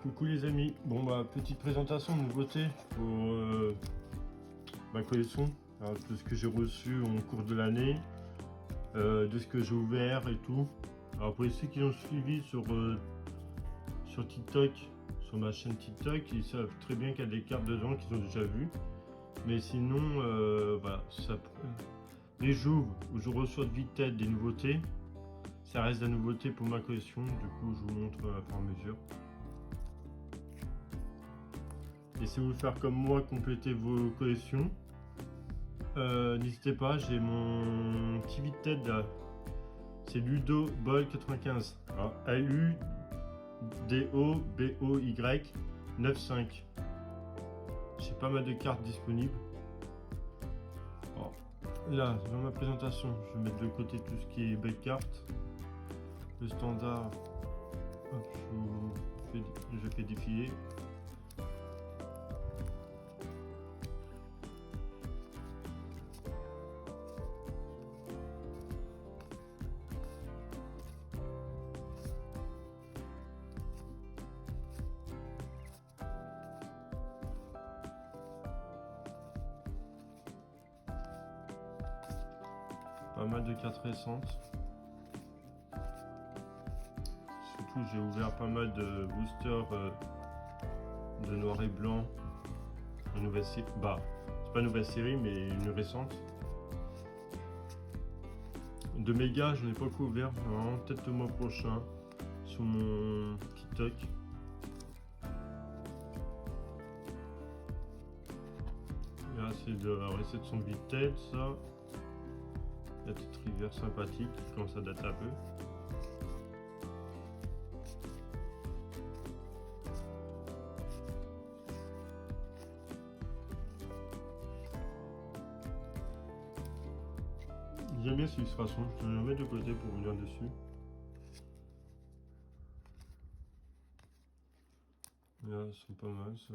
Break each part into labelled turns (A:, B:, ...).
A: Coucou les amis, bon bah petite présentation de nouveautés pour ma collection, alors, de ce que j'ai reçu au cours de l'année, de ce que j'ai ouvert et tout. Alors pour ceux qui ont suivi sur TikTok, sur ma chaîne TikTok, ils savent très bien qu'il y a des cartes dedans qu'ils ont déjà vues. Mais sinon, voilà, les jours où je reçois de vite tête des nouveautés, ça reste la nouveauté pour ma collection, du coup je vous montre à fur et à mesure. Et si vous voulez faire comme moi, compléter vos collections, n'hésitez pas, j'ai mon petit vite-tête là, c'est Ludo Boy 95, alors LUDOBOY 95. J'ai pas mal de cartes disponibles. Alors, là, dans ma présentation, je vais mettre de côté tout ce qui est belle carte. Le standard, hop, je fais défiler. Pas mal de cartes récentes. Surtout j'ai ouvert pas mal de boosters de noir et blanc. Une nouvelle série. Bah, c'est pas une nouvelle série mais une récente. De méga, je n'ai pas encore ouvert. Non, peut-être le mois prochain sur mon TikTok. Là c'est de la réception de vite-tête ça. La petite rivière sympathique qui commence à dater un peu. J'aime bien cette illustration, je vais la mettre de côté pour revenir dessus. Là, elles sont pas mal ça.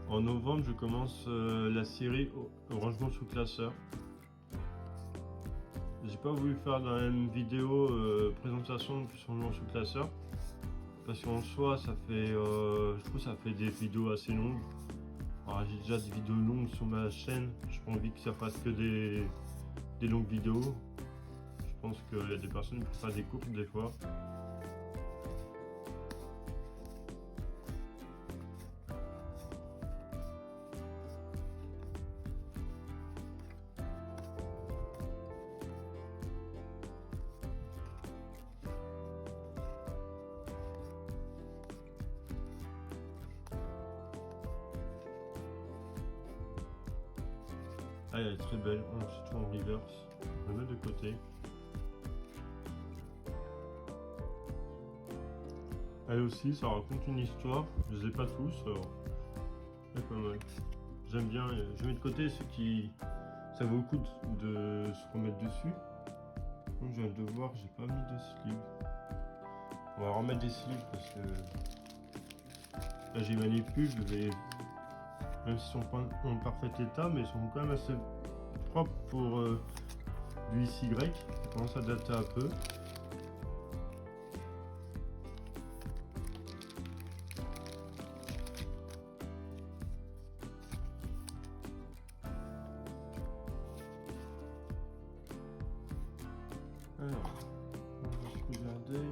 A: En novembre, je commence la série Rangement sous classeur. J'ai pas voulu faire dans la même vidéo présentation du changement sous classeur parce qu'en soi, ça fait, je trouve, ça fait des vidéos assez longues. Alors, j'ai déjà des vidéos longues sur ma chaîne. J'ai pas envie que ça fasse que des longues vidéos. Je pense qu'il y a des personnes qui préfèrent des courtes des fois. Ah, elle est très belle, surtout en reverse. Je vais mettre de côté. Elle aussi, ça raconte une histoire. Je les ai pas tous, alors c'est pas mal. J'aime bien. Je mets de côté ceux qui. Ça vaut le coup de se remettre dessus. Donc, je viens de voir, j'ai pas mis de sleeve. On va remettre des sleeves parce que. Là, j'ai manipulé, je vais. Même s'ils sont pas en parfait état, mais ils sont quand même assez propres pour du ICY. Ça commence à dater un peu. Alors, on va regarder.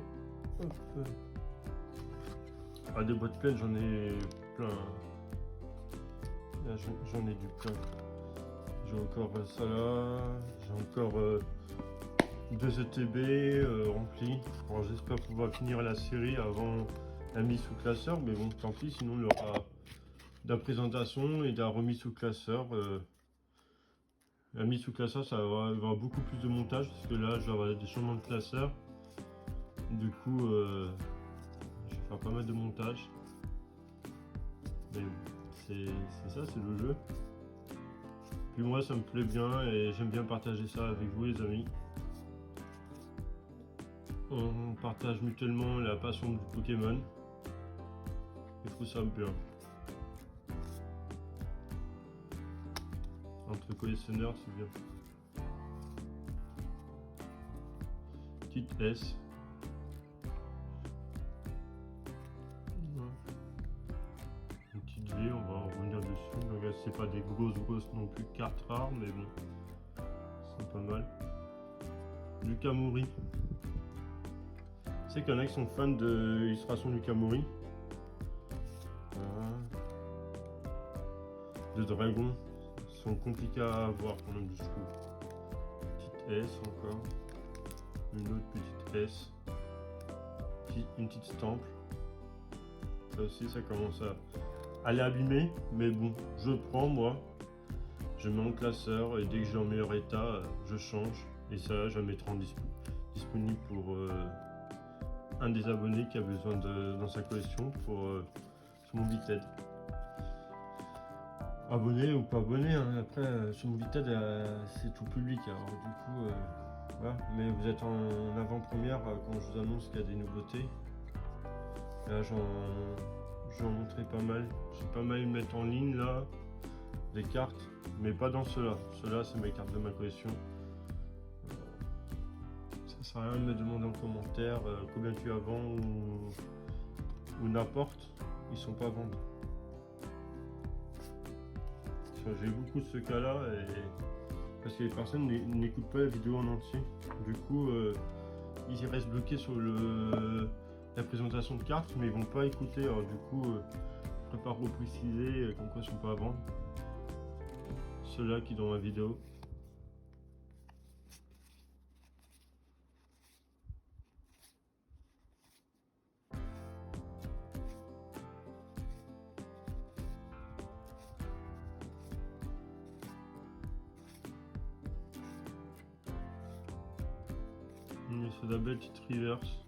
A: Hop. Ah, des boîtes pleines, j'en ai plein. Là, j'en ai du plein. J'ai encore ça là. J'ai encore 2 ETB remplis. Alors, j'espère pouvoir finir la série avant la mise sous classeur. Mais bon, tant pis, sinon il y aura de la présentation et de la remise sous classeur. La mise sous classeur, ça va avoir beaucoup plus de montage parce que là, je vais avoir des changements de classeur. Du coup, je vais faire pas mal de montage. Mais c'est ça, c'est le jeu. Puis moi, ça me plaît bien et j'aime bien partager ça avec vous, les amis. On partage mutuellement la passion du Pokémon. Je trouve ça bien. Entre collectionneurs, c'est bien. Petite S. Une petite V, on va revenir dessus. C'est pas des grosses non plus cartes rares, mais bon, c'est pas mal. Lucas Mouri. C'est qu'il y en a qui sont fans de l'illustration de Lucas Mouri. De Dragon. Ils sont compliqués à avoir quand même, je trouve. Petite S encore. Une autre petite S. Une petite stampe. Ça aussi, ça commence à aller abîmer. Mais bon, je prends moi. Je mets en classeur et dès que j'ai en meilleur état, je change. Et ça, je vais mettre en disponible pour un des abonnés qui a besoin dans sa collection pour sur mon Vinted. Abonné ou pas abonné, hein. Après sur mon Vinted c'est tout public, alors du coup voilà. Mais vous êtes en avant-première quand je vous annonce qu'il y a des nouveautés. Là j'en montrais pas mal. J'ai pas mal mettre en ligne là des cartes, mais pas dans ceux-là. Ceux-là c'est mes cartes de ma collection. Ça sert à rien de me demander en commentaire combien tu as vends ou n'importe, ils sont pas vendus. J'ai beaucoup de ce cas-là parce que les personnes n'écoutent pas la vidéo en entier. Du coup, ils restent bloqués sur la présentation de cartes, mais ils vont pas écouter. Alors du coup, je préfère repréciser comme quoi ils sont pas à vendre. Ceux-là qui dans ma vidéo. C'est la belle petite reverse.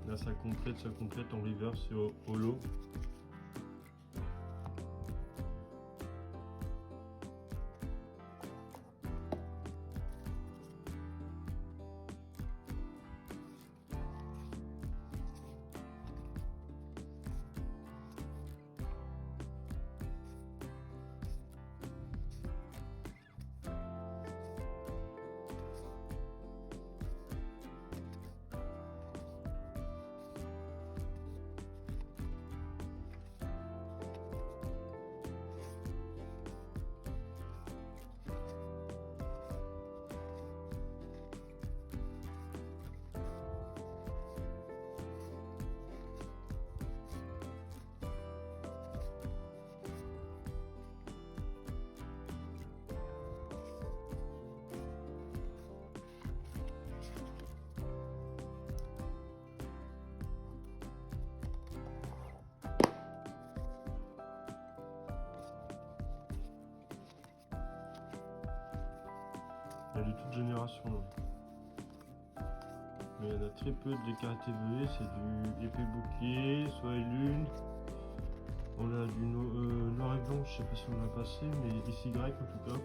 A: Là ça complète en reverse et holo. Il y a de toute génération. Mais il y en a très peu des cartes évoluées, c'est du épée bouclier, soleil lune. On a du noir et blanc, je sais pas si on l'a passé, mais SY en tout cas.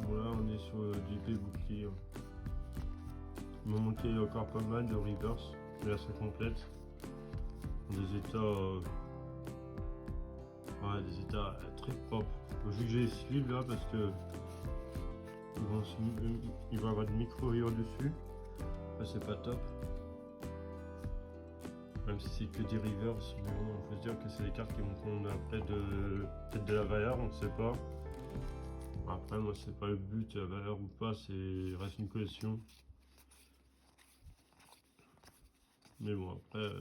A: Voilà, on est sur du épée bouclier. Il m'a manqué encore pas mal de reverse, mais là ça complète. Des états des états très propres. Vu que j'ai les sleeves là parce que il va y avoir de micro-rayures dessus, là c'est pas top. Même si c'est que des reverse, mais bon, on peut se dire que c'est des cartes qui vont prendre après peut-être de la valeur, on ne sait pas. Après moi c'est pas le but, la valeur ou pas, c'est reste une collection. Mais bon après.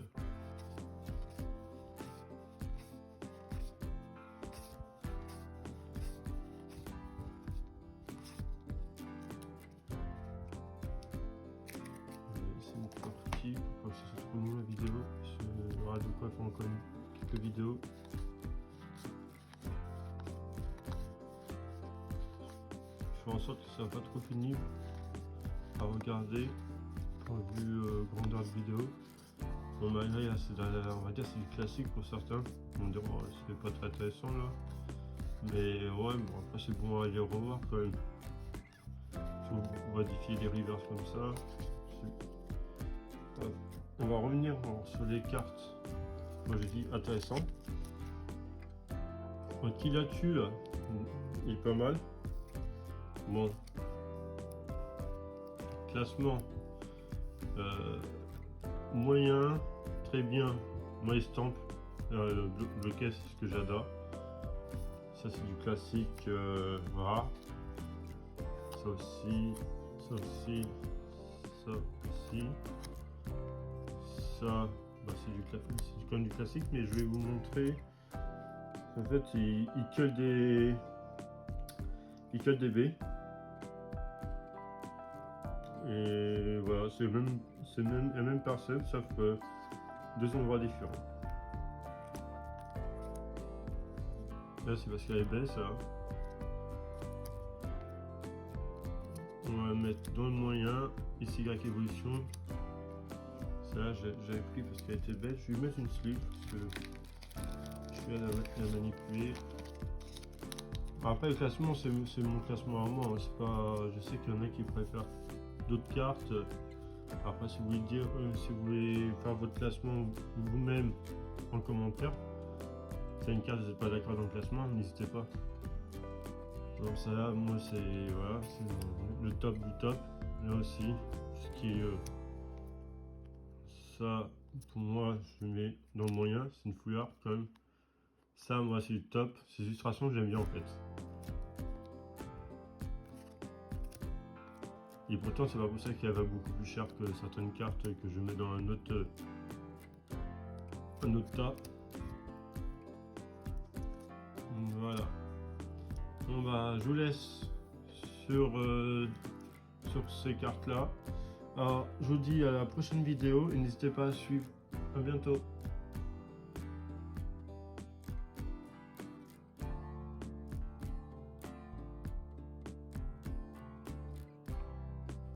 A: Pour que ce soit trop long la vidéo, il y aura de quoi faire encore quelques vidéos. Je fais en sorte que ce soit pas trop pénible à regarder pour vue grandeur de vidéo. Bon malgré là on va dire c'est du classique pour certains, ils vont dire oh, c'est pas très intéressant là. Mais ouais bon après c'est bon à les revoir quand même. Si vous modifiez les reverse comme ça, Hop. On va revenir sur les cartes. Moi j'ai dit intéressant. Qui là-dessus là, il est pas mal. Bon. Classement. Moyen, très bien. Moi estampe. Le bloquet c'est ce que j'adore. Ça c'est du classique. Voilà. Ça aussi. Ça aussi. Ça aussi. Ça. Bah, c'est quand même du classique, mais je vais vous montrer. En fait, il colle des baies. Et voilà, c'est la même parcelle, sauf deux endroits différents. Là, c'est parce qu'elle est belle, ça. On va mettre dans le moyen, ici, Y évolution. Ça, j'avais pris parce qu'elle était belle. Je vais lui mettre une sleeve parce que je vais la manipuler. Après, le classement, c'est mon classement à moi. C'est pas, je sais qu'il y en a qui préfèrent d'autres cartes. Après, si vous voulez dire, si vous voulez faire votre classement vous-même en commentaire, c'est une carte, vous n'êtes pas d'accord dans le classement, n'hésitez pas. Donc ça là, moi c'est voilà, c'est le top du top. Là aussi, ce qui est ça pour moi, je le mets dans le moyen, c'est une fouillarde quand même. Ça, moi c'est du top. Ces illustrations, j'aime bien en fait. Et pourtant, c'est pas pour ça qu'elle va beaucoup plus cher que certaines cartes que je mets dans un autre tas. Voilà. Bon bah, je vous laisse sur ces cartes là. Alors, je vous dis à la prochaine vidéo et n'hésitez pas à suivre. À bientôt.